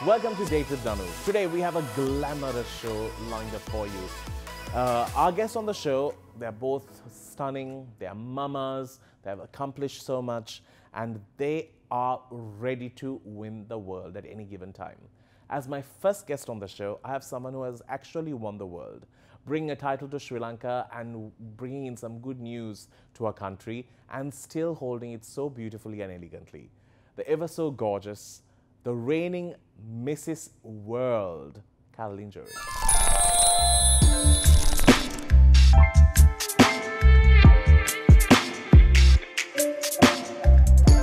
Welcome to Date with Danu. Today we have a glamorous show lined up for you. Our guests on the show, they're both stunning, they're mamas, they have accomplished so much, and they are ready to win the world at any given time. As my first guest on the show, I have someone who has actually won the world, bringing a title to Sri Lanka and bringing in some good news to our country and still holding it so beautifully and elegantly. The ever so gorgeous, the reigning Mrs. World, Jurie.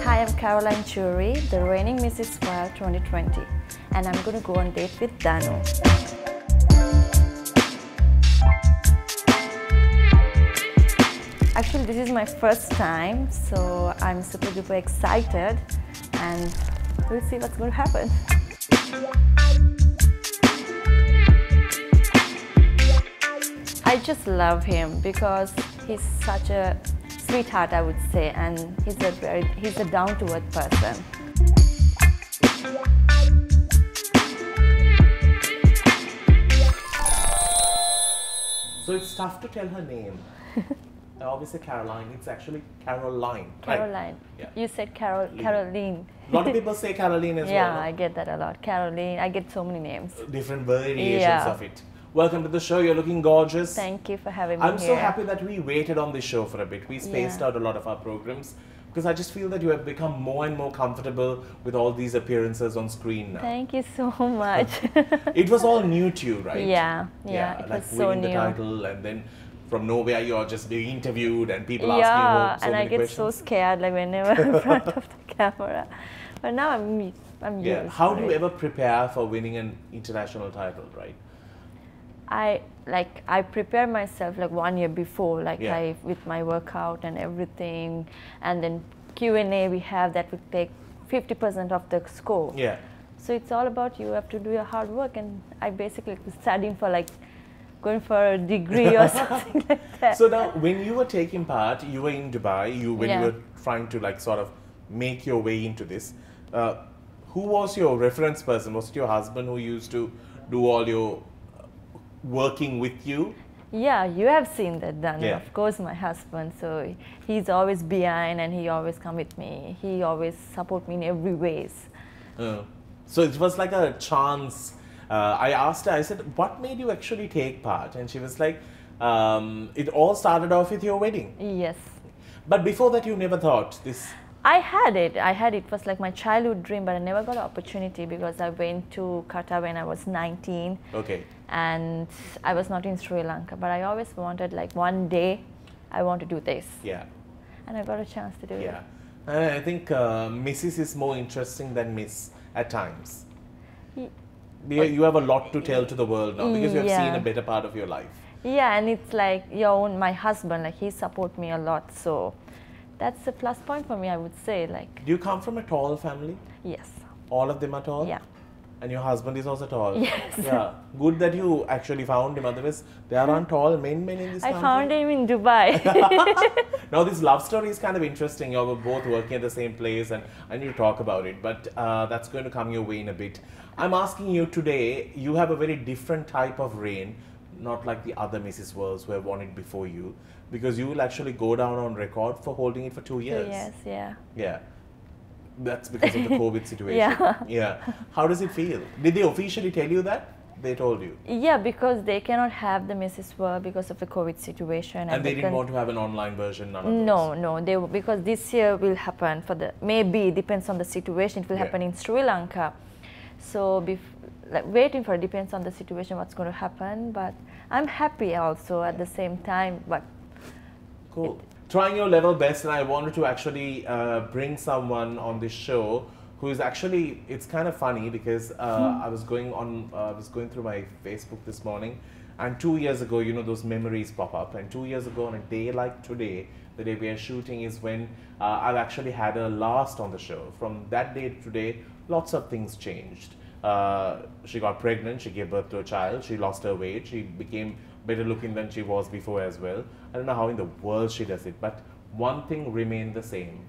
Hi, I'm Jurie, the reigning Mrs. World 2020, and I'm going to go on date with Danu. Actually, this is my first time, so I'm super duper excited, and we'll see what's going to happen. I just love him because he's such a sweetheart, I would say, and he's a down-to-earth person. So it's tough to tell her name. I always say Caroline, it's actually Caroline. Caroline. Right? Yeah. You said Caroline. A lot of people say Caroline as well. Yeah, I get that a lot. Caroline, I get so many names. Different variations of it. Welcome to the show. You're looking gorgeous. Thank you for having me I'm here. so happy that we waited on this show for a bit. We spaced out a lot of our programs because I just feel that you have become more and more comfortable with all these appearances on screen now. Thank you so much. It was all new to you, right? Yeah, it like was so winning new. the title, and then from nowhere you're just being interviewed and people Yeah, asking you so and many I get questions. so scared like whenever in front of the camera. But now I'm used. How to do it. you ever prepare for winning an international title, right? I prepare myself like 1 year before, like Yeah. with my workout and everything, and then Q&A we have that would take 50% of the score. Yeah. So it's all about you have to do your hard work, and I basically was studying for like going for a degree or something like that. So now, when you were taking part, you were in Dubai. When you were trying to like sort of make your way into this, who was your reference person? Was it your husband who used to do all your working with you? Yeah, you have seen that, Danu. Yeah. Of course, my husband. So he's always behind, and he always come with me. He always support me in every ways. So it was like a chance. I asked her, I said, what made you actually take part? And she was like, it all started off with your wedding. Yes. But before that, you never thought this. I had it. It was like my childhood dream, but I never got an opportunity because I went to Qatar when I was 19. Okay. And I was not in Sri Lanka, but I always wanted like one day I want to do this. Yeah. And I got a chance to do it. Yeah. And I think Mrs. is more interesting than Miss at times. You have a lot to tell to the world now because you have seen a better part of your life. Yeah, and it's like my husband, like he support me a lot, so that's a plus point for me, I would say. Like. Do you come from a tall family? Yes. All of them are tall? Yeah. And your husband is also tall? Yes. Yeah. Good that you actually found him. Otherwise, there aren't tall men in this country. I found him in Dubai. Now, this love story is kind of interesting. You were both working at the same place, and I need to talk about it. But that's going to come your way in a bit. I'm asking you today, you have a very different type of reign, not like the other Mrs. Worlds who have won it before you, because you will actually go down on record for holding it for 2 years. 2 years, yeah. Yeah. That's because of the COVID situation. Yeah. Yeah. How does it feel? Did they officially tell you that? They told you? Yeah, because they cannot have the Mrs. World because of the COVID situation. And they didn't want to have an online version, none of those? No, because this year will happen maybe, depends on the situation, it will happen in Sri Lanka. So waiting for it depends on the situation what's going to happen, but I'm happy also at the same time. But cool. Trying your level best, and I wanted to actually bring someone on this show who is actually, it's kind of funny because I was going through my Facebook this morning, and 2 years ago, you know, those memories pop up, and 2 years ago on a day like today, the day we are shooting is when I've actually had her last on the show. From that day to today, lots of things changed. She got pregnant, she gave birth to a child, she lost her weight, she became better looking than she was before as well. I don't know how in the world she does it, but one thing remained the same.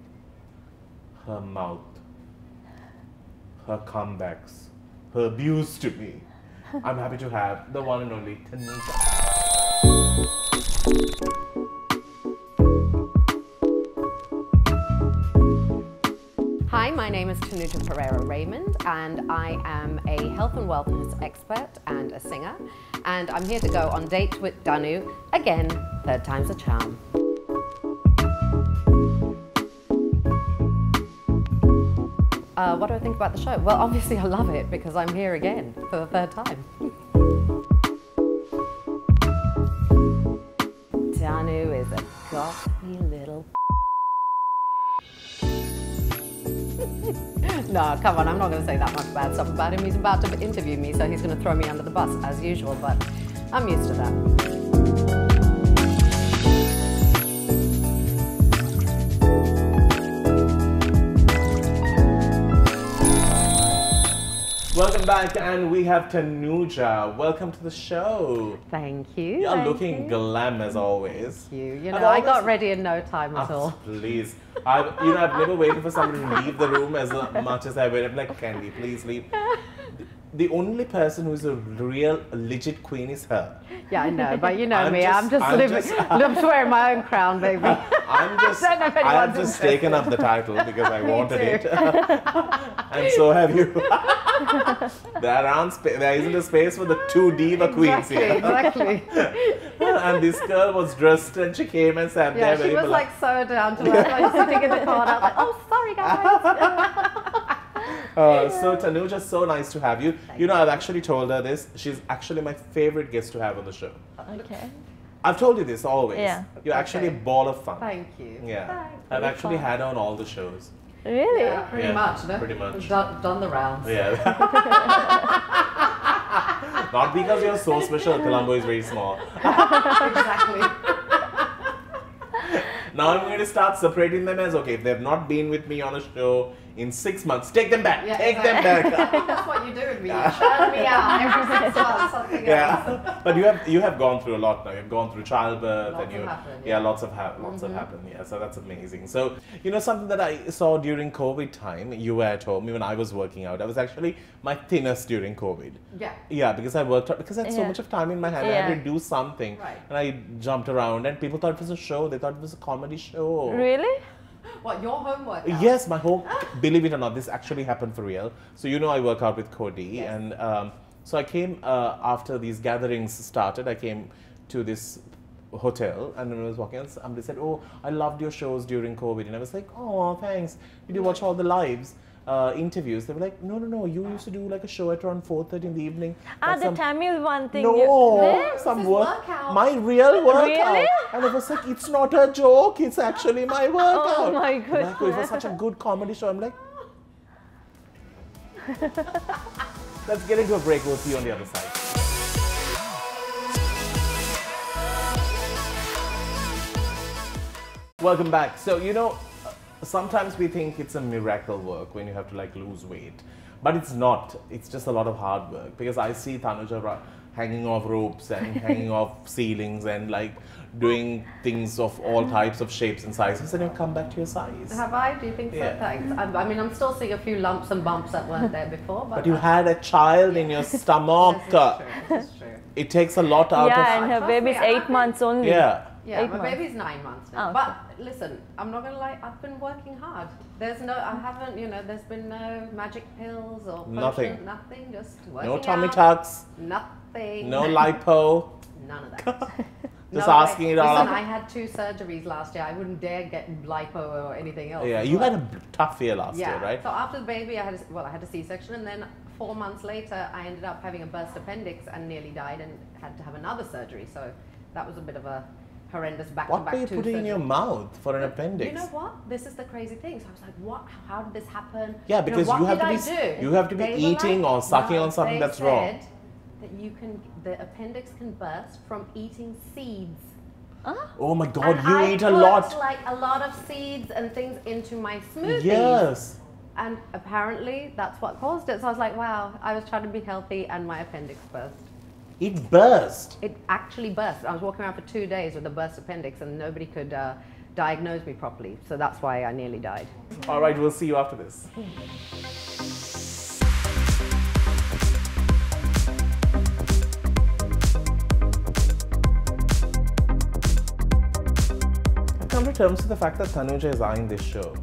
Her mouth, her comebacks, her views to me. I'm happy to have the one and only Tanuja. Hi, my name is Tanuja Perera Raymond, and I am a health and wellness expert and a singer. And I'm here to go on date with Danu. Again, third time's a charm. What do I think about the show? Well, obviously I love it because I'm here again for the third time. Danu is a gothy little No, come on, I'm not going to say that much bad stuff about him. He's about to interview me, so he's going to throw me under the bus as usual, but I'm used to that. Welcome back, and we have Tanuja. Welcome to the show. Thank you. You're looking glam as always. Thank you. You know, I got ready in no time at all. Please. I've never waited for somebody to leave the room as much as I waited. I'm like, Candy, please leave. The only person who's a real, legit queen is her. Yeah, I know, but you know me, I'm just wearing my own crown, baby. I have just taken up the title because I wanted it. And so have you. There isn't a space for the two diva queens here. Exactly. And this girl was dressed and she came and sat there very she was like so down to earth, like sitting in the corner. I was like, oh, sorry guys. So Tanuja, so nice to have you. You know, I've actually told her this. She's actually my favorite guest to have on the show. Okay. I've told you this always. Yeah. You're actually a ball of fun. Thank you. Yeah. Thanks. I've actually had her on all the shows. Really? Yeah, pretty much, no? Pretty much. Done the rounds. Yeah. Not because you're so special, Colombo is very small. Exactly. Now I'm going to start separating them as, okay, if they've not been with me on a show in 6 months, take them back, take them back. That's what you do with me. You churn me out every 6 months, something else. But you have gone through a lot now. You've gone through childbirth Lots and you have happened, lots have happened. Yeah, so that's amazing. So you know something that I saw during COVID time, you were at home, even I was working out. I was actually my thinnest during COVID. Yeah. Yeah, because I worked out because I had so much of time in my hand. I had to do something. Right. And I jumped around and people thought it was a show. They thought it was a comedy show. Really? What, your homework? Yes, my home. Believe it or not, this actually happened for real. So you know, I work out with Cody, and so I came after these gatherings started. I came to this hotel, and when I was walking, and somebody said, "Oh, I loved your shows during COVID," and I was like, "Oh, thanks. Did you watch all the lives?" Interviews. They were like, no, you used to do like a show at around 4:30 in the evening. The Tamil one thing. No, some workout. My real workout. Really? And it was like, it's not a joke, it's actually my workout. Oh my goodness. Like, it was such a good comedy show. I'm like, let's get into a break. We'll see you on the other side. Welcome back. So, you know, sometimes we think it's a miracle work when you have to like lose weight, but it's not. It's just a lot of hard work, because I see Tanuja hanging off ropes and hanging off ceilings and like doing things of all types of shapes and sizes, and you come back to your size. Have I? Do you think so? Yeah. Thanks. I mean, I'm still seeing a few lumps and bumps that weren't there before. But you had a child in your stomach. This is true. It takes a lot out of... Yeah, and her baby's 8 months only. Yeah. Yeah, 8 my months. baby's 9 months now. Oh, But listen, I'm not gonna lie, I've been working hard. There's been no magic pills or potion, nothing, just working No tummy out, tucks. nothing. No lipo. None of that. Just asking it all Listen, up. I had 2 surgeries last year. I wouldn't dare get lipo or anything else. Yeah, you had a tough year last year, right? So after the baby, I had a C-section, and then 4 months later, I ended up having a burst appendix and nearly died, and had to have another surgery. So that was a bit of a horrendous back-to-back. What were you putting in your mouth for an appendix? You know what? This is the crazy thing. So I was like, what? How did this happen? Yeah, because you have to be eating or sucking on something that's raw. They said that the appendix can burst from eating seeds. Oh my God, And you I eat a put, lot. like a lot of seeds and things into my smoothies. Yes. And apparently that's what caused it. So I was like, wow, I was trying to be healthy and my appendix burst. It burst. It actually burst. I was walking around for 2 days with a burst appendix and nobody could diagnose me properly. So that's why I nearly died. All right, we'll see you after this. terms to the fact that Tanuja is eyeing this show?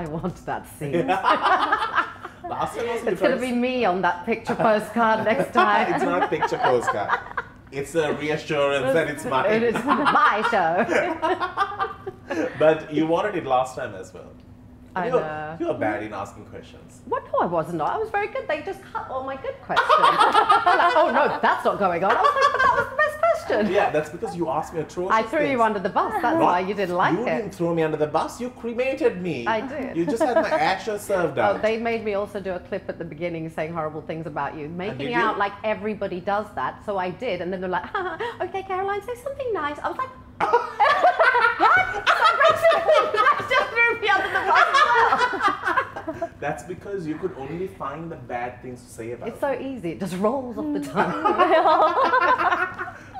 I want that scene. Last time also It's going to be me on that picture postcard next time. It's not a picture postcard. It's a reassurance that it's mine. It is my show. But you wanted it last time as well. I know. You're bad in asking questions. What? No, I wasn't. I was very good. They just cut all my good questions. Like, oh no, that's not going on. I was like, but that was the best question. Yeah, that's because you asked me atrocious I threw you under the bus. That's why you didn't like You didn't it. throw me under the bus. You cremated me. I did. You just had my ashes served Oh, out. they made me also do a clip at the beginning saying horrible things about you, making did it you? out like everybody does that. So I did, and then they're like, okay, Caroline, say something nice. I was like, what? That just threw me under the bus as well. That's because you could only find the bad things to say about It's so easy. It just rolls off the tongue.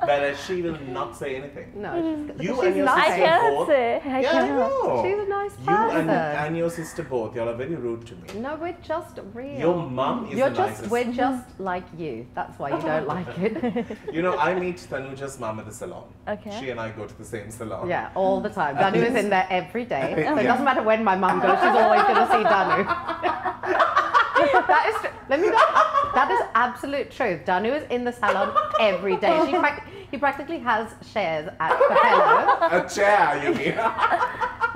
But she will not say anything. No, You she's and your nice. I sister can't both. say. I Yeah, I cannot. know. She's a nice You person. and your sister both, y'all are very rude to me. No, we're just real. Your mum is You're the just, nicest. we're just like you. That's why you don't like it. You know, I meet Tanuja's mum at the salon. Okay. She and I go to the same salon. Yeah, all the time. Danu is in there every day. So it Yeah. doesn't matter when my mum goes, she's always going to see Danu. That is, let me know. That is absolute truth. Danu is in the salon every day. He practically has shares at Perera A chair, you mean?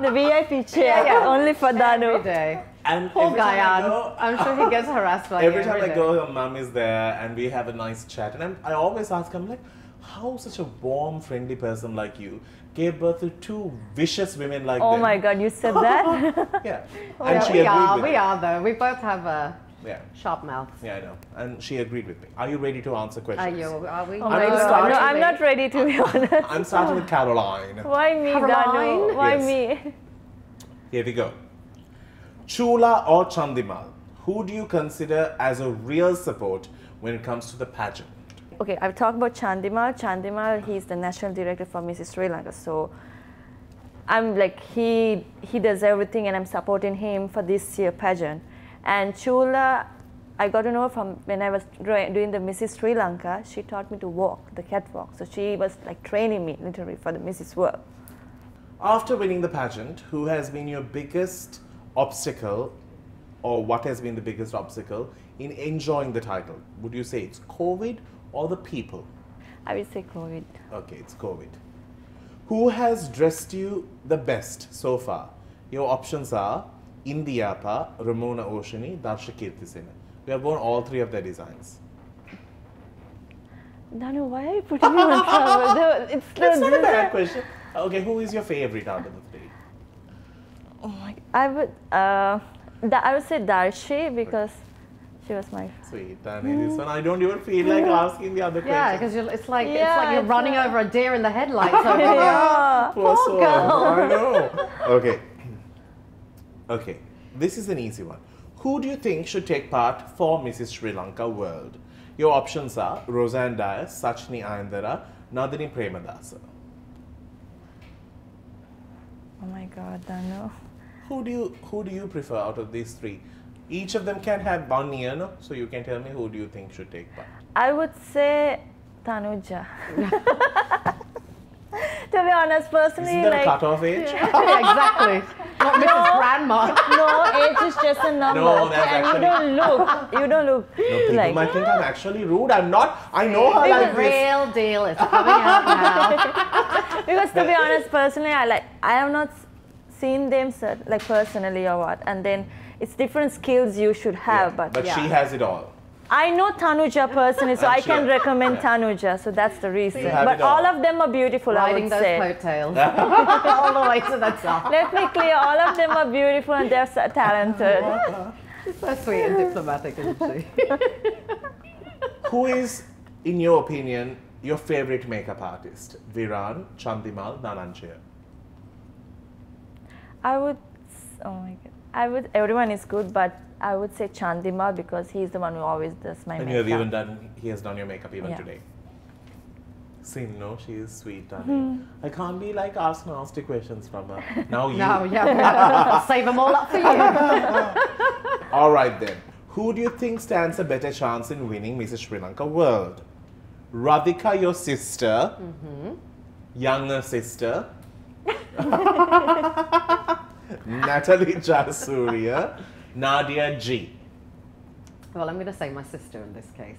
The VIP chair, Yeah. only for every Danu. day. And Poor every time I Gayan. go- I'm sure he gets harassed by Every you time I day. go, her mum is there and we have a nice chat. And I always ask her, I'm like, how such a warm, friendly person like you gave birth to two vicious women like Oh them? my God, you said that? Yeah. Yeah, And she we agreed are, with we me. are though. We both have Yeah. sharp mouths. Yeah, I know. And she agreed with me. Are you ready to answer Are questions? you? Are we? Oh I'm my gonna God. start No, with I'm not ready to be honest. I'm starting with Caroline. Why me, Caroline? Danu? Why Yes. me? Here we go. Chula or Chandimal? Who do you consider as a real support when it comes to the pageant? Okay, I've talked about Chandimal. Chandimal, he's the national director for Mrs. Sri Lanka. So I'm like, he does everything and I'm supporting him for this year pageant. And Chula, I got to know from when I was doing the Mrs. Sri Lanka, she taught me to walk, the catwalk. So she was like training me literally for the Mrs. World. After winning the pageant, who has been your biggest obstacle, or what has been the biggest obstacle in enjoying the title? Would you say it's COVID or the people? I would say COVID. Okay, it's COVID. Who has dressed you the best so far? Your options are Indiyapa, Ramona Oshani, Darsha Kirtisena. We have worn all three of their designs. Danu, why are you putting me on trouble? It's That's not a bad question. Okay, who is your favorite out of the three? Oh my! I would say Darshi because she was my. Sweet, Danny, this one I don't even feel like asking the other Yeah, question. because it's like Yeah, you're it's running like- over a deer in the headlights. Over here. Yeah. Poor soul. girl. I know. Okay. Okay. This is an easy one. Who do you think should take part for Mrs. Sri Lanka World? Your options are Roseanne Dias, Sachini Ayandara, Nadini Premadasa. Oh my God, Danu. Who do you prefer out of these three? Each of them can have 1 year, no? So you can tell me who do you think should take part. I would say Tanuja. To be honest, personally, Isn't there a like cutoff age? Yeah, exactly. Not Mrs. Grandma. no, age is just a number. No, that's and actually- you don't look No, people like. might think I'm actually rude. I'm not. I know her The like this. real deal is coming out now. Because to be honest, personally, I have not seen them like personally or what, and then it's different skills you should have. Yeah, but she has it all. I know Tanuja personally, so And I she- can recommend yeah. Tanuja. So that's the reason. You have But it all. all of them are beautiful, I Riding would those say. coattails all the way to the top. Let me clear, all of them are beautiful and they're so talented. She's so sweet and diplomatic, isn't she? Who is, in your opinion, your favorite makeup artist? Viran, Chandimal, Dhananjaya. Everyone is good, but I would say Chandimal because he's the one who always does my And makeup. he has done your makeup even Yeah. today. See, no, she is sweet, Dani. I can't be like ask nasty questions from her. Now you. No, yeah, I'll save them all up for you. All right then. Who do you think stands a better chance in winning Mrs. Sri Lanka World? Radhika, your sister, younger sister, Natalie Jasuria, Nadia G. Well, I'm going to say my sister in this case.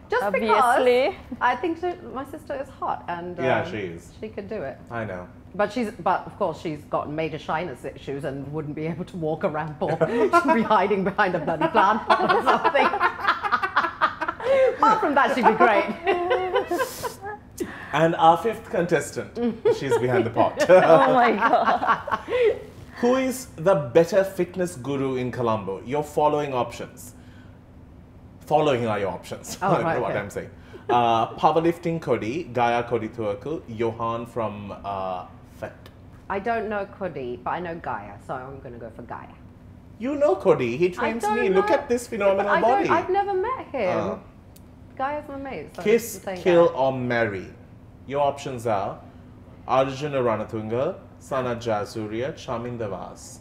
Just Obviously. because I think my sister is hot and Yeah, she is. She could do it. I know. But of course she's got major shyness issues and wouldn't be able to walk around or she'd be hiding behind a bloody plant or something. Apart from that, she'd be great. And our fifth contestant, she's behind the pot. Oh my God. Who is the better fitness guru in Colombo? Your following options. Following are your options. Oh, I don't right, know what okay. I'm saying. Powerlifting Kodi, Gaia Kodi Tuakul, Johan from FET. I don't know Kodi, but I know Gaia, so I'm going to go for Gaia. You know Kodi, he trains me. Look at this phenomenal body. I've never met him. Gaia's my mate. So Kiss, I'm saying kill Gaia. or marry. Your options are Arjuna Ranatunga, Sanat Jasuria, Chaminda Vas.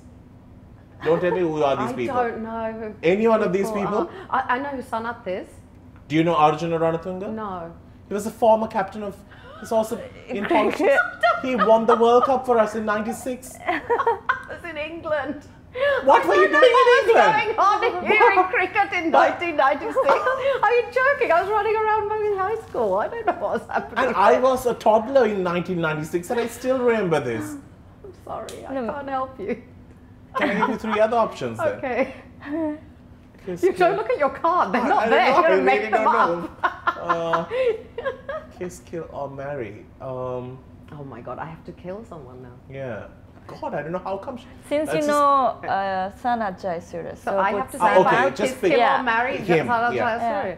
Don't tell me who are these people. I don't know who Any one of these people? I know who Sanat is. Do you know Arjuna Ranatunga? No. He was a former captain of. He's also in politics. He won the World Cup for us in '96. I was in England. What were you doing in England? Going on here in cricket in 1996. Are you joking? I was running around my high school. I don't know what was happening. And I was a toddler in 1996, and I still remember this. I'm sorry, I can't help you. Can I give you three other options then? Okay. Kiss, You kill. don't look at your card. They're I not don't there. know, You're I going to really make them don't up. know. Kiss, kill, or marry. Oh my God, I have to kill someone now. Yeah. God, I don't know how come. Since That's you know Sanat Jayasuriya, So I have to say, Ah, okay, wow, just kiss, pick- kill, Yeah. or marry. Him, Sorry. yeah.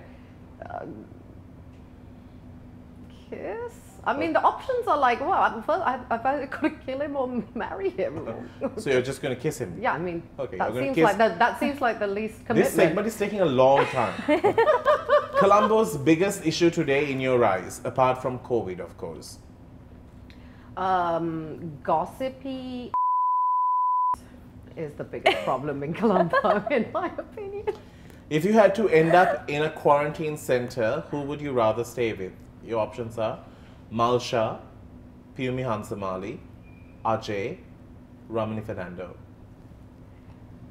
Kiss? I mean, the options are like, well, first I've either got to kill him or marry him. So you're just going to kiss him? Yeah, I mean, Okay, that you're gonna seems kiss- like that seems like the least commitment. This segment is taking a long time. Colombo's biggest issue today in your eyes, apart from COVID, of course. Gossipy is the biggest problem in Colombo, in my opinion. If you had to end up in a quarantine center, who would you rather stay with? Your options are Malsha, Piyumi Hansamali, Ajay, Ramani Fernando.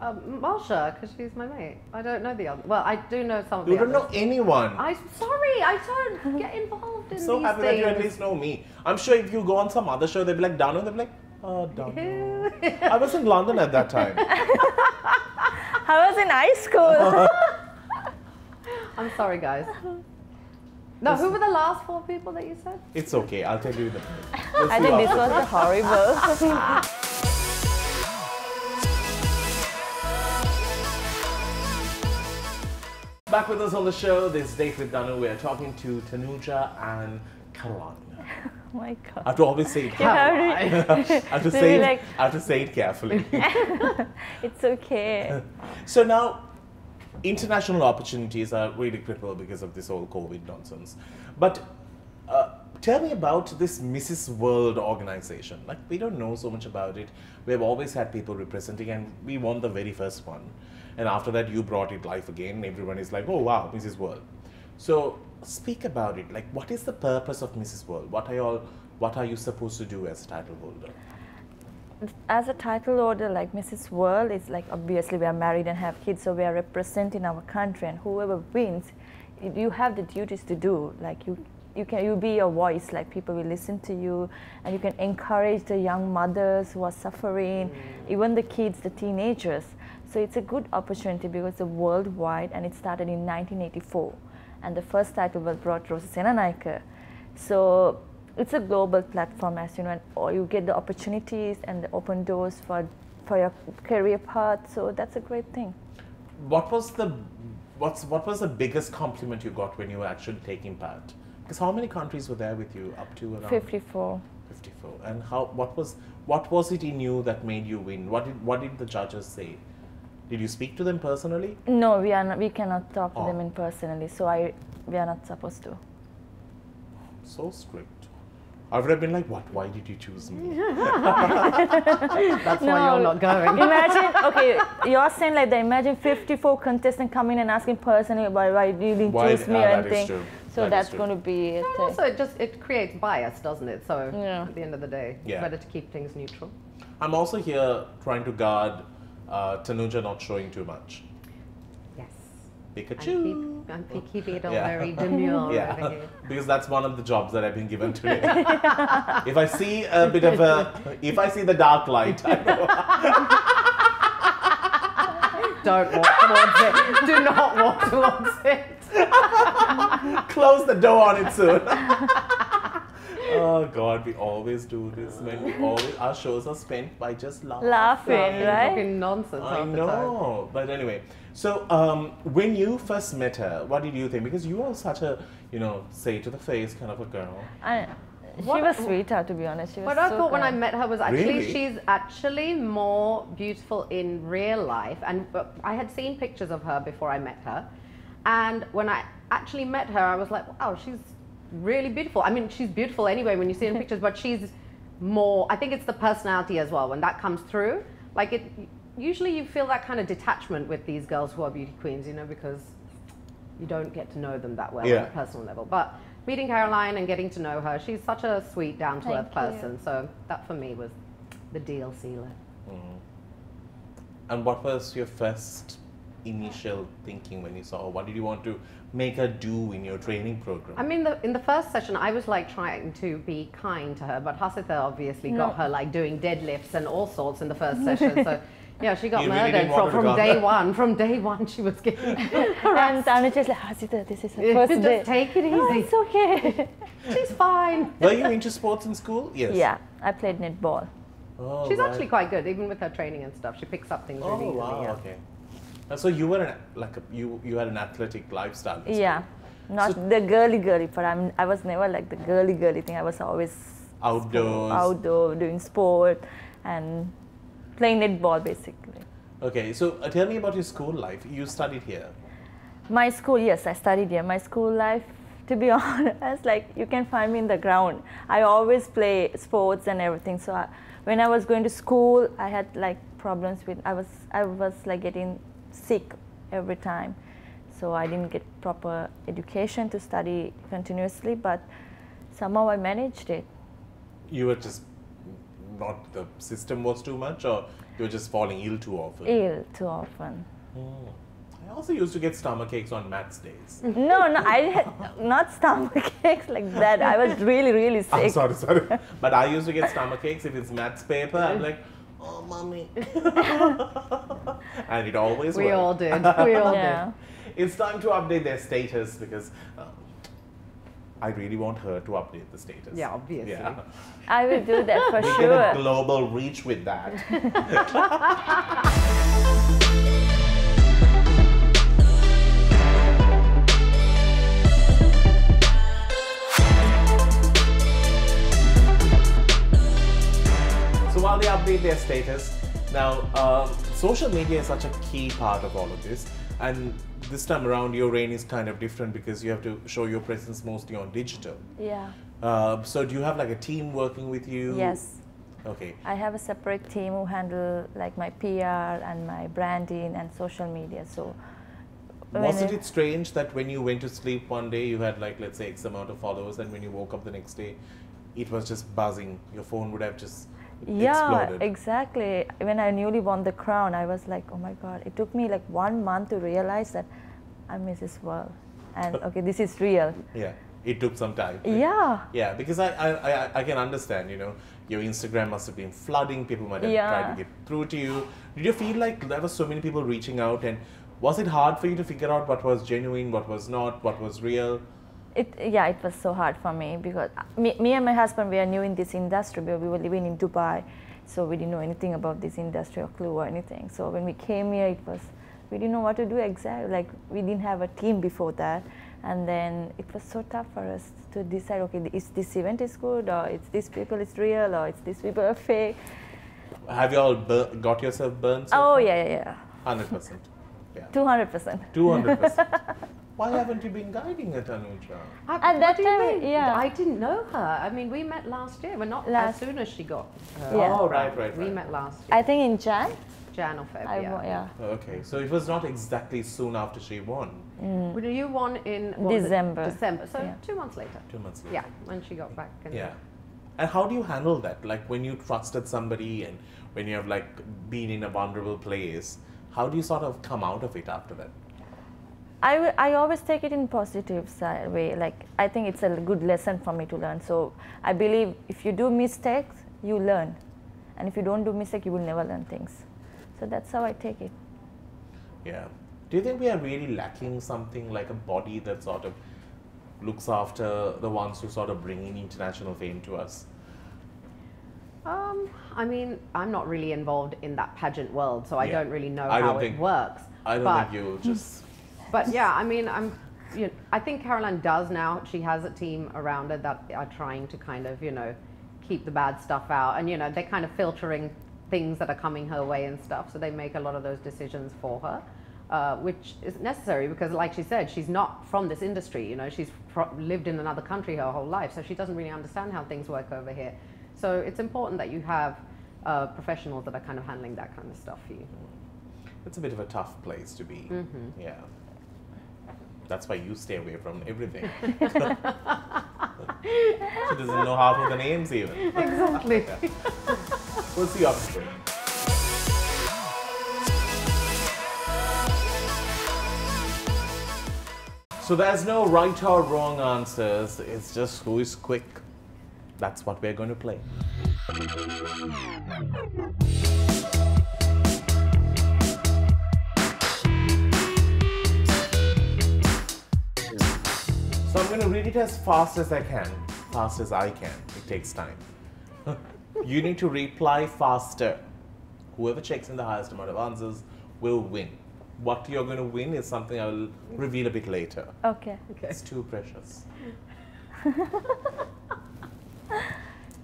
Marsha, because she's my mate. I don't know the other. Well, I do know some of You the don't others. know anyone. I'm sorry, I don't get involved in So these happy that you at things. least know me. I'm sure if you go on some other show, they'll be like, Danu, they'll be like, oh, Danu. I was in London at that time. I was in high school. I'm sorry, guys. No, who were the last four people that you said? It's okay, I'll tell you the I think this was the horrible. Back with us on the show, this Date with Danu, we're talking to Tanuja and Caroline. Oh my God. I have to always say it You carefully. have I have to They say were it, like- I have to say it carefully. It's okay. So now, international opportunities are really critical because of this whole COVID nonsense. But tell me about this Mrs. World organization. Like, we don't know so much about it. We have always had people representing, and we won the very first one. And after that, you brought it live again. Everyone is like, oh wow, Mrs. World. So speak about it. Like, what is the purpose of Mrs. World? What are you supposed to do as a title holder? As a title holder, like Mrs. World, it's like obviously we are married and have kids, so we are representing our country, and whoever wins, you have the duties to do. Like you be a voice, like people will listen to you, and you can encourage the young mothers who are suffering, even the kids, the teenagers. So it's a good opportunity because it's worldwide, and it started in 1984, and the first title was brought Rosa Senanaika. So it's a global platform, as you know, and you get the opportunities and the open doors for your career path. So that's a great thing. What was the biggest compliment you got when you were actually taking part? Because how many countries were there with you up to around 54. 54. And what was it in you that made you win? What did the judges say? Did you speak to them personally? No, we are not. We cannot talk to Oh. them in personally. So we are not supposed to. So strict. I would have been like, what? Why did you choose me? That's why No. you're not going. Imagine, okay, you're saying like that. Imagine 54 contestants coming and asking personally why you didn't choose me or that is anything. true. So That is that's true. going to be it. And also, it creates bias, doesn't it? So Yeah. at the end of the day, Yeah. it's better to keep things neutral. I'm also here trying to guard Tanuja not showing too much. Yes. Pikachu. I'm keeping it all Yeah. very demure over Yeah, here. because that's one of the jobs that I've been given today. If I see a bit of if I see the dark light, I know. Don't walk towards it. Do not walk towards it. Close the door on it soon. Oh God, we always do this. Our shows are spent by just laughing. Laughing, right? Talking nonsense I half the time. know, but anyway. So when you first met her, what did you think? Because you are such a, say to the face kind of a girl. She was sweetheart, to be honest. She was What I so thought when I kind. met her was actually Really? she's actually more beautiful in real life. And I had seen pictures of her before I met her. And when I actually met her, I was like, wow, she's really beautiful. I mean, she's beautiful anyway when you see her in pictures, but she's more, I think it's the personality as well. When that comes through, usually you feel that kind of detachment with these girls who are beauty queens, because you don't get to know them that well on a personal level. But meeting Caroline and getting to know her, she's such a sweet, down-to-earth Thank you. person. So that for me was the deal sealer. And what was your first initial thinking when you saw her? What did you want to make her do in your training program? I mean, in the first session, I was trying to be kind to her, but Hasitha obviously got her doing deadlifts and all sorts in the first session. So yeah, she got You really murdered didn't want her to from go day there? one. From day one, she was getting And Tanuja's like, Hasita, this is her first just day. take it No, easy. it's okay. She's fine. Were you into sports in school? Yes. Yeah, I played netball. Oh, She's right. actually quite good, even with her training and stuff. She picks up things really Oh easily. wow. Yeah. Okay. So you were you had an athletic lifestyle. in Yeah, school. not So- the girly, but I was never like the girly thing. I was always Outdoors. outdoor, doing sport and playing netball basically. Okay, so tell me about your school life. You studied here. My school, yes, I studied here. My school life, to be honest, you can find me in the ground. I always play sports and everything. So when I was going to school, I had problems with, I was getting sick every time. So I didn't get proper education to study continuously, but somehow I managed it. You were just not, the system was too much, or you were just falling ill too often? Ill too often. I also used to get stomach aches on maths days. No, I had not stomach aches like that. I was really sick. I'm sorry. But I used to get stomach aches if it's maths paper. I'm like, oh, mommy. And it always We worked. all did. We all Yeah. did. It's time to update their status because I really want her to update the status. Yeah, obviously. Yeah. I will do that for We get a sure. global reach with that. So while they update their status, now social media is such a key part of all of this, and this time around your reign is kind of different because you have to show your presence mostly on digital. Yeah. So do you have a team working with you? Yes. Okay. I have a separate team who handle my PR and my branding and social media. So Wasn't it strange that when you went to sleep one day you had let's say X amount of followers, and when you woke up the next day it was just buzzing? Your phone would have just exploded. Exactly. When I newly won the crown, I was like, oh my God, it took me 1 month to realize that I'm Mrs. World. And okay, this is real. Yeah, it took some time. Yeah. Yeah, because I can understand, your Instagram must have been flooding, people might have tried to get through to you. Did you feel like there were so many people reaching out, and was it hard for you to figure out what was genuine, what was not, what was real? It was so hard for me because me and my husband, we are new in this industry. We were living in Dubai, so we didn't know anything about this industry or clue or anything. So when we came here, we didn't know what to do exactly. We didn't have a team before that, and then it was so tough for us to decide. Okay, is this event is good, or it's these people is real, or it's these people are fake. Have you all got yourself burned? So Oh far? yeah. 100%. Yeah. 200%. 200%. Why haven't you been guiding at Tanuja? At that time, yeah. I didn't know her. I mean, we met last year. We're not as soon as she got her. Yeah. Oh, right. We met last year. I think in Jan. Jan or Feb, Yeah. Okay, so it was not exactly soon after she won. Well, you won in what was it? December. December, so Yeah. 2 months later. 2 months later. Yeah, when she got back. And Yeah. And how do you handle that? Like when you trusted somebody and when you have like been in a vulnerable place, how do you sort of come out of it after that? I always take it in positive way. Like I think it's a good lesson for me to learn. So I believe if you do mistakes, you learn, and if you don't do mistakes, you will never learn things. So that's how I take it. Yeah. Do you think we are really lacking something like a body that sort of looks after the ones who sort of bring in international fame to us? I mean, I'm not really involved in that pageant world, so I Yeah. don't really know I don't how it think- works. I don't But- think you just... But yeah, I mean, I think Caroline does now. She has a team around her that are trying to kind of, keep the bad stuff out, and they're kind of filtering things that are coming her way and stuff. So they make a lot of those decisions for her, which is necessary because, like she said, she's not from this industry. She's lived in another country her whole life, so she doesn't really understand how things work over here. So it's important that you have professionals that are kind of handling that kind of stuff for you. It's a bit of a tough place to be. Yeah. That's why you stay away from everything. She doesn't know half of the names even. Exactly. We'll see you after break. So there's no right or wrong answers. It's just who is quick. That's what we're going to play. So I'm going to read it as fast as I can. Fast as I can. It takes time. You need to reply faster. Whoever checks in the highest amount of answers will win. What you're going to win is something I will reveal a bit later. Okay. It's too precious.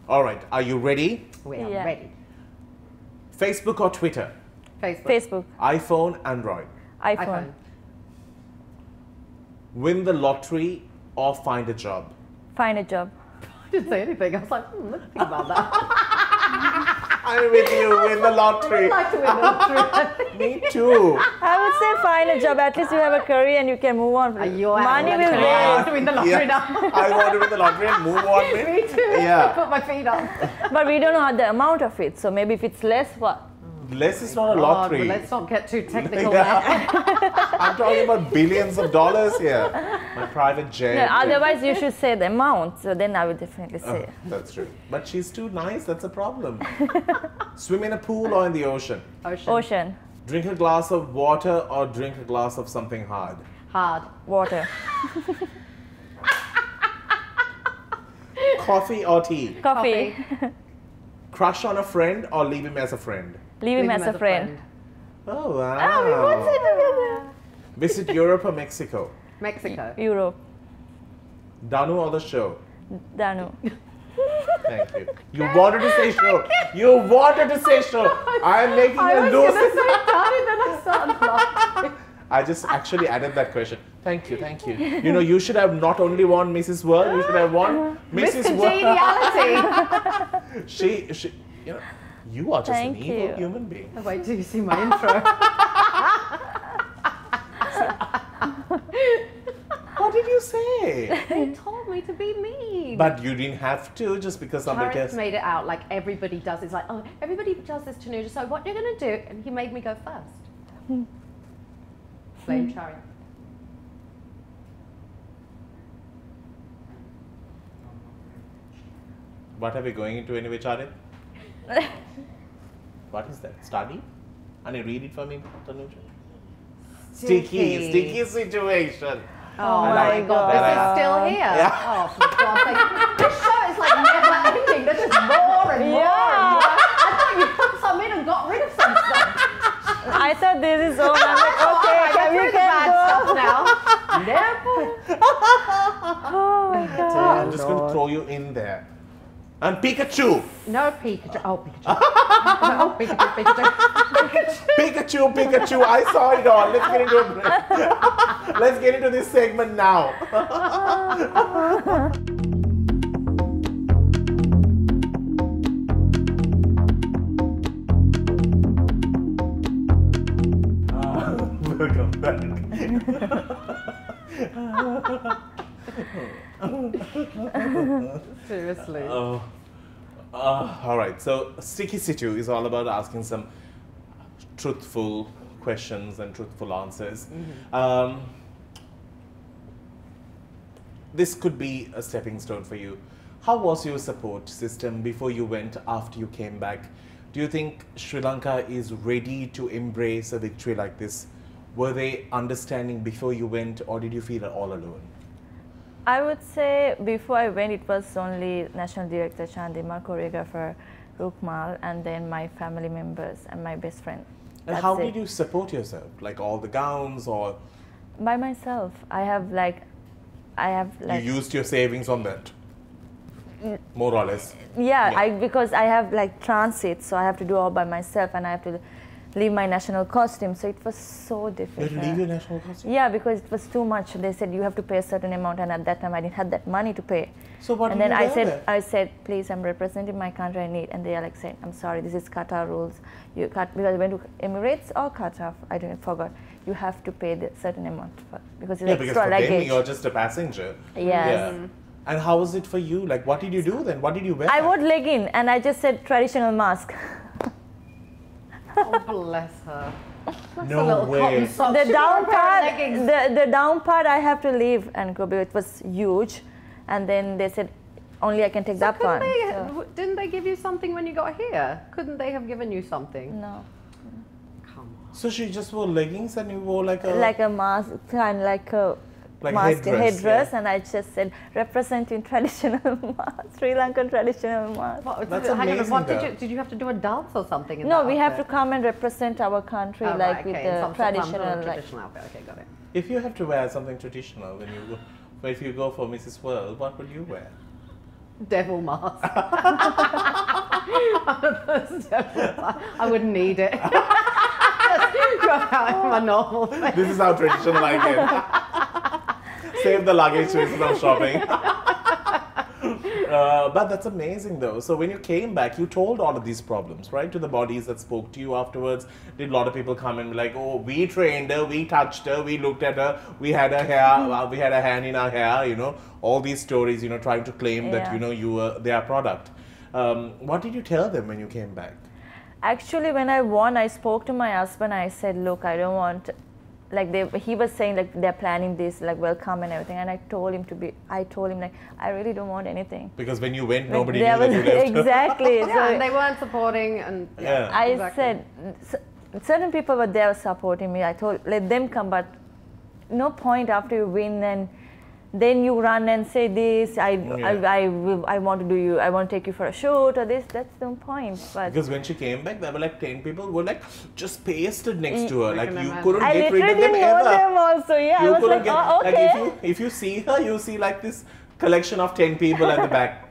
All right, are you ready? We are Yeah. ready. Facebook or Twitter? Facebook, iPhone, Android. iPhone, Win the lottery or find a job? find a job. I didn't say anything. I was like, let's think about that. I'm with you, win the lottery. I'd like to win the lottery. Me too. I would say find a job. At least you have a career and you can move on. Money will I wait. want to win the lottery now. I want to win the lottery and move on. Me too. Yeah. Put my feet up. But we don't know how the amount of it. So maybe if it's less, what? Less is not a God, lottery. well, let's not get too technical Yeah. there. I'm talking about billions of dollars here. My private jet. No, otherwise, you should say the amount. So then I would definitely say. That's true. But she's too nice, that's a problem. Swim in a pool or in the ocean? Ocean. Ocean, Drink a glass of water or drink a glass of something hard? Hard. water, Coffee or tea? coffee. Crush on a friend or leave him as a friend? Leave him as a friend. Oh, wow. Visit Europe or Mexico? Mexico. Europe, Danu or the show? Danu. Thank you. You wanted to say show. You wanted to say show. I am making I you was lose going to it. say Danu, then I started laughing. I just actually added that question. Thank you, thank you. You know, you should have not only won Mrs. World, you should have won Mrs. Mr. World. Geniality. She, you know, you are just Thank an evil you. human being. Wait till you see my intro. What did you say? They told me to be mean. But you didn't have to just because somebody Terrence else. made it out like everybody does. It's like, oh, everybody does this, Tanuja, so what you're going to do? And he made me go first. Flame chariot. What are we going into anyway, Charlie? What is that? Study? And you read it for me, Tanuja? Sticky situation. Oh I my like God, that. this is still here. Yeah. Oh, for God's sake. This show is like never ending. There's just more and more. Yeah. I thought you put some in and got rid of some stuff. I thought this is all. I'm like, okay, Get we rid of the can bad go. stuff now. Nope. Oh my God. I'm just going to throw you in there. And Pikachu! No Pikachu. Oh, Pikachu. No, Pikachu, Pikachu. Pikachu, Pikachu, I saw it all. Let's get into it. Let's get into this segment now. Welcome back. Seriously. All right. So Sticky Situ is all about asking some truthful questions and truthful answers. This could be a stepping stone for you. How was your support system before you went, after you came back? Do you think Sri Lanka is ready to embrace a victory like this? Were they understanding before you went, or did you feel all alone? I would say before I went, it was only National Director Chandima, choreographer Rukmal, and then my family members and my best friend. And That's how it. did you support yourself? Like all the gowns, or By myself. I have like you used your savings on that? More or less. Yeah, because I have like transit, so I have to do all by myself, and I have to leave my national costume. So it was so You difficult. had to leave your national costume? Yeah, because it was too much. They said you have to pay a certain amount, and at that time I didn't have that money to pay. So what And did then you wear there? I said, please, I'm representing my country, I need. And they are like saying, I'm sorry, this is Qatar rules. You cut because I went to Emirates or Qatar, I forgot. You have to pay the certain amount because it's Because extra for luggage. them you're just a passenger. Yes. And how was it for you? Like, what did you do then? What did you wear? I wore legging, and I just said traditional mask. Oh, bless her. That's No a little way. cotton sock. The She down got a pair of part, leggings. the down part, I have to leave and go because it was huge, and then they said only I can take that Couldn't one. they, So, didn't they give you something when you got here? Couldn't they have given you something? no, Come on. So she just wore leggings and you wore like like a mask, kind of like a Like mask, headdress, yeah. and I just said representing traditional mask, Sri Lankan traditional mask. What, That's hang on, amazing, what though. did you have to do a dance or something? In No, that we have to outfit? come and represent our country, Oh, like right, with okay, in the some sort of traditional, like. traditional outfit. Okay, got it. If you have to wear something traditional when you go, but if you go for Mrs. World, what would you wear? Devil mask. I'm the first devil mask. I wouldn't need it. Just go out in my normal face. This is how traditional I get. Save the luggage so it's not shopping. But that's amazing though. So when you came back, you told all of these problems, right? To the bodies that spoke to you afterwards. Did a lot of people come and be like, oh, we trained her, we touched her, we looked at her, we had her hair, we had a hand in our hair, you know, all these stories, you know, trying to claim that, Yeah. you know, you were their product. What did you tell them when you came back? Actually, when I won, I spoke to my husband. I said, look, I don't want, like he was saying like they're planning this, like welcome and everything. And I told him like, I really don't want anything. Because when you went, Like, nobody there knew that you was- left. Exactly. Yeah, So and they weren't supporting, and Yeah. I exactly. said, certain people were there supporting me. I told, let them come, but no point after you win and then you run and say this, I want to do you, I want to take you for a shoot or this, that's no point. But Because when she came back, there were like 10 people who were like just pasted next to her. I Like can you imagine. couldn't I get rid literally of them didn't know ever. them also, yeah. You I was couldn't like, get, oh, okay. like if you see her, you see like this collection of 10 people at the back.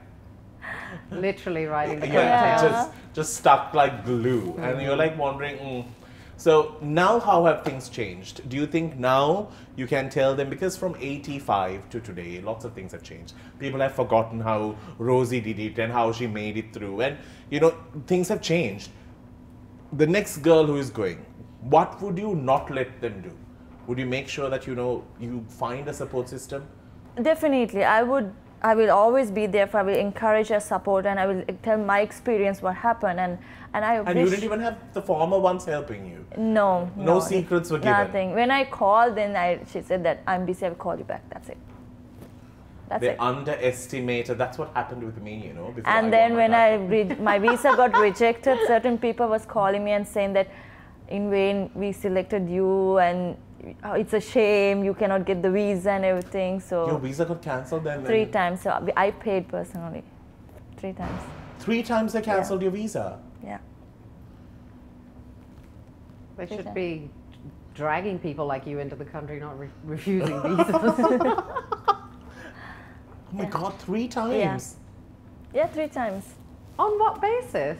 literally riding the Yeah, coattails. just stuck like glue. And you're like wondering, So now how have things changed? Do you think now you can tell them, because from 85 to today, lots of things have changed. People have forgotten how Rosie did it and how she made it through. And, you know, things have changed. The next girl who is going, what would you not let them do? Would you make sure that, you know, you find a support system? Definitely, I will always be there. I will encourage her support, and I will tell my experience what happened, and I And wish, you didn't even have the former ones helping you. no secrets were given. Nothing. When I called, then she said that I'm busy. I will call you back. That's it. That's They it. underestimated. That's what happened with me, you know. before And I then got when my my visa got rejected, certain people was calling me and saying that in vain we selected you, and it's a shame you cannot get the visa and everything. So Your visa got cancelled then? 3 times. So I paid personally 3 times. 3 times they cancelled your visa? Yeah. They should Okay. be dragging people like you into the country, not refusing visas. Oh my God, 3 times? Yeah, 3 times. On what basis?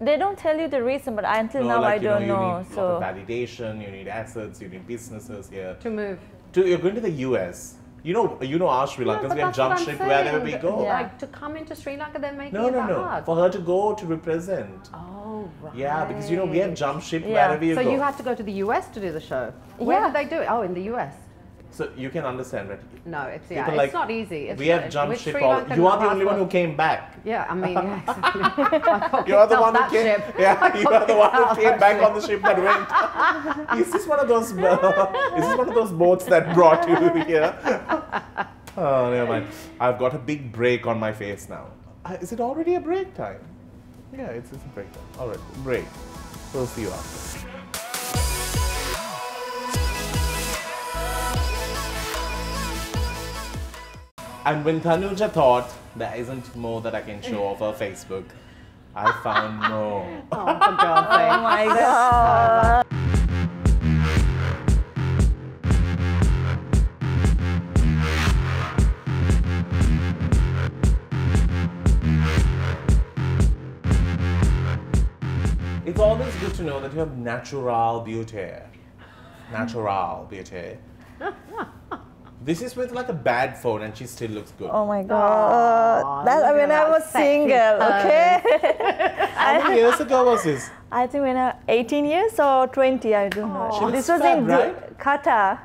They don't tell you the reason, but until now like, I you don't know. know. You need So lot of validation, you need assets, you need businesses here. To move. You're going to the US. You know our Sri Lankans, we have jump ship wherever we go. Yeah. Like to come into Sri Lanka, they're making No, it no, that no. hard. For her to go to represent. Oh. Oh, right. Yeah, because you know we have jump ship wherever you So go. you had to go to the US to do the show. Where did they do it? Oh, in the US. So you can understand, right? No, it's People it's not easy. It's we have jump with ship Sri all. Lankan You are the only one passport- who came back. Yeah, I mean, yeah, exactly. I got You are kicked the off one who that came. ship. Yeah, you are the one who off came that back ship. on the ship that went. Is this one of those? Is this one of those boats that brought you here? Oh, never mind. I've got a big break on my face now. Is it already a break time? Yeah, it's a break time. All right, break. We'll see you after. And when Tanuja thought there isn't more that I can show off her Facebook, I found more. Oh, for God's sake. Oh my god. It's always good to know that you have natural beauty. Natural beauty. This is with like a bad phone and she still looks good. Oh my god. That's look when at I that was sexy single, okay? How many years ago was this? I think when I 18 years or 20, I don't know. She This looks was in fab, right? Qatar.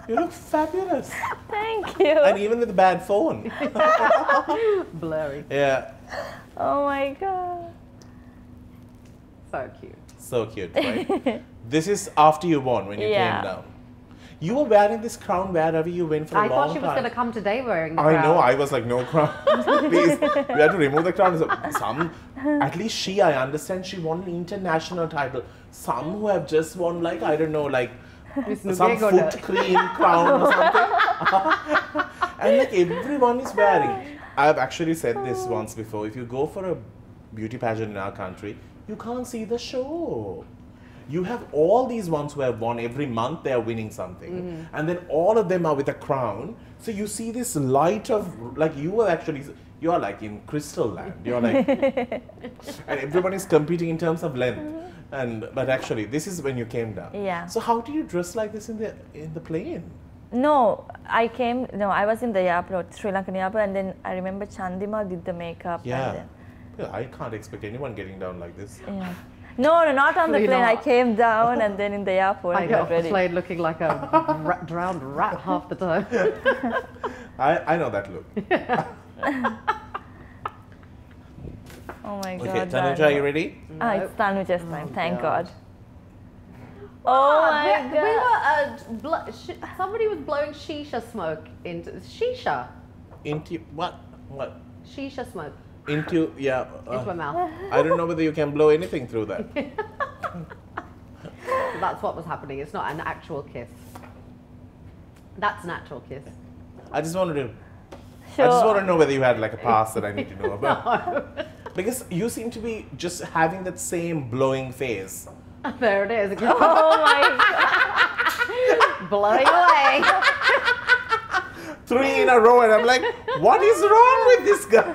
You look fabulous. Thank you. And even with a bad phone. Blurry. Yeah. Oh my god. So cute. So cute, right? This is after you won, when you came down. You were wearing this crown wherever you went for a I long time. thought she was going to come today wearing the I crown. know, I was like, no crown. Please, we have to remove the crown. Some, at least I understand she won an international title. Some who have just won like, I don't know, like some foot cream crown or something. And like everyone is wearing. I've actually said this once before. If you go for a beauty pageant in our country, you can't see the show. You have all these ones who have won every month, they are winning something. And then all of them are with a crown. So you see this light of, like you are like in crystal land. You're like, and everyone is competing in terms of length. But actually, this is when you came down. Yeah. So how do you dress like this in the plane? No, I was in the airport, Sri Lankan airport, and then I remember Chandima did the makeup. Yeah. And then, Well, I can't expect anyone getting down like this. yeah. No, not on the Really plane. not. I came down and then in the airport. I I got got off the ready. plane looking like a drowned rat half the time. I know that look. Oh my god. Okay, Tanuja, are you ready? It's Tanuja's time. Thank God. God. Oh my we god. were, somebody was blowing shisha smoke into, shisha? Into what? What? Shisha smoke Into, yeah. into my mouth. I don't know whether you can blow anything through that. That's what was happening. It's not an actual kiss. That's an actual kiss. I just wanted to. Sure. I just want to know whether you had like a past that I need to know about. Because you seem to be just having that same blowing face. There it is. Oh my god. Blowing away. 3 in a row, and I'm like, what is wrong with this guy?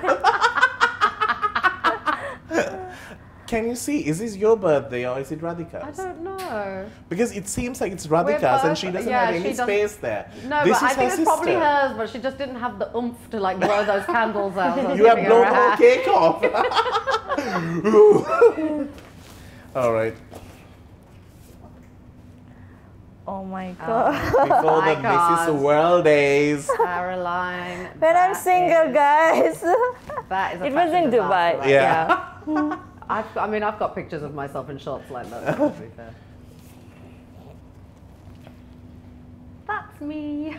Can you see? Is this your birthday or is it I Radhika's? don't know. Because it seems like it's Radhika's and she doesn't have any space there. No, This but I is think her it's probably sister. hers, but she just didn't have the oomph to like blow those candles out. So I was You have giving her blown a the whole hat. cake off. All right. Oh my god. Before my the God. Mrs. World days. Caroline. When I'm that single, is- guys. That is a It was fashion in disaster, Dubai. right? Yeah. I've got pictures of myself in shorts like that, to be fair. That's me.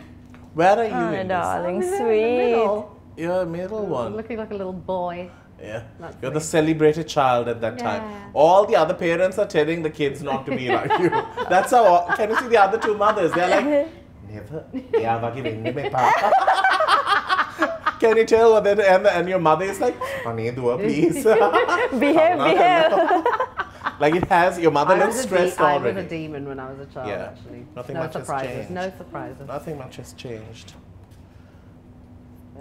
Where are you Oh, in darling, I'm in the sweet. middle. this? You're a middle I'm one. looking like a little boy. Yeah. That's You're me. the celebrated child at that time. Yeah. All the other parents are telling the kids not to be like you. That's how. Can you see the other 2 mothers? They're like, never. Yeah, Vaki venni me papa. Can you tell what that? And your mother is like, "Honey, dua, please." Behave. Like it has. Your mother looks stressed I was already. a demon when I was a child, Yeah. actually. Nothing no much has surprises. changed. No surprises. Nothing much has changed.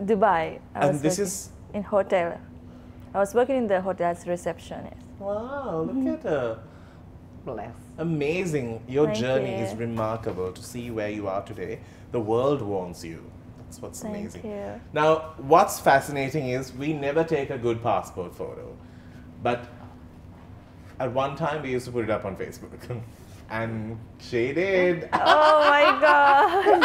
Dubai. I was And this working is. in hotel. I was working in the hotel as receptionist. Wow, look at her. Bless. Amazing. Your Thank journey you. is remarkable to see where you are today. The world wants you. That's what's Thank amazing. you. Now, what's fascinating is we never take a good passport photo. But at one time we used to put it up on Facebook. And she did. Oh my God.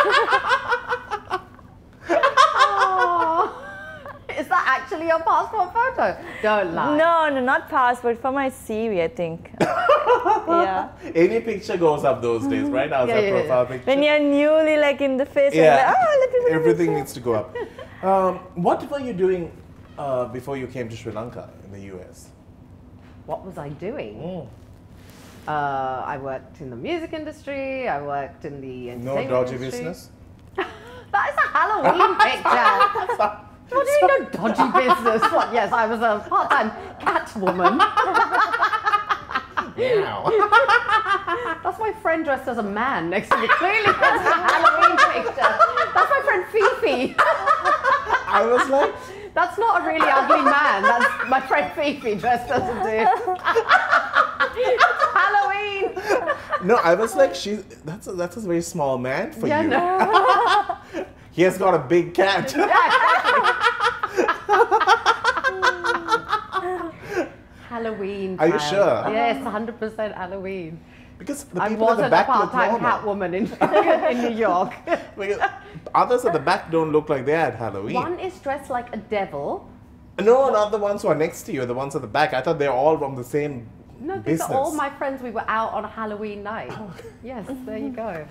Is that actually your passport photo? Don't lie. No, not passport, for my CV, I think. Yeah. Any picture goes up those days, right? As a profile picture. When you're newly like in the face, Yeah. like, oh, let me put Everything needs to go up. What were you doing before you came to Sri Lanka in the US? What was I doing? I worked in the music industry. I worked in the No entertainment dodgy industry. business? That is a Halloween picture. What do you mean, no dodgy business? What? Yes, I was a part-time cat woman. Meow. That's my friend dressed as a man next to me. Clearly, that's a Halloween picture. That's my friend Fifi. I was like, That's not a really ugly man. That's my friend Fifi dressed as a dude. It's Halloween. no, I was like, that's a very small man for you. No. He has got a big cat. Halloween. Are you child. sure? Yes, 100% Halloween. Because the I people at the wasn't a back look part-time normal. cat woman in New York. Because others at the back don't look like they're at Halloween. One is dressed like a devil. No, not the ones who are next to you, the ones at the back. I thought they're all from the same No, these business. are all my friends. We were out on a Halloween night. Oh. Yes, there you go.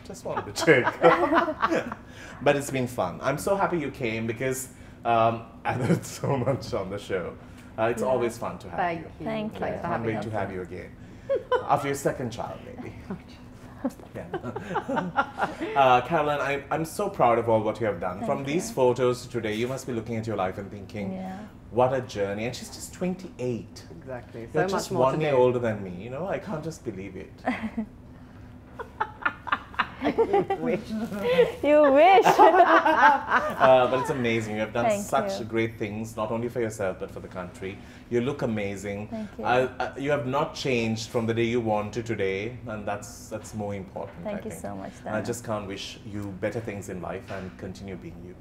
Just wanted to check. But it's been fun. I'm so happy you came because I learned so much on the show. It's always fun to have Thank you. you. Thank you. Thanks for Can't having wait us. to have you again. After your second child, maybe. Yeah. Caroline, I'm so proud of all what you have done. From these photos to today, you must be looking at your life and thinking, Yeah. what a journey. And she's just 28. Exactly. You're So just much more 1 to year do. older than me. You know, I can't just believe it. Wish. You wish. But it's amazing. You have done Thank such you. great things, not only for yourself, but for the country. You look amazing. Thank you. You have not changed from the day you born to today, and that's more important. Thank I you think. so much, And I Danu. just can't wish you better things in life and continue being you.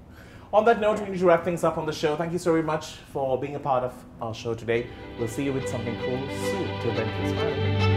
On that note, we need to wrap things up on the show. Thank you so very much for being a part of our show today. We'll see you with something cool soon. Till then, keep smiling.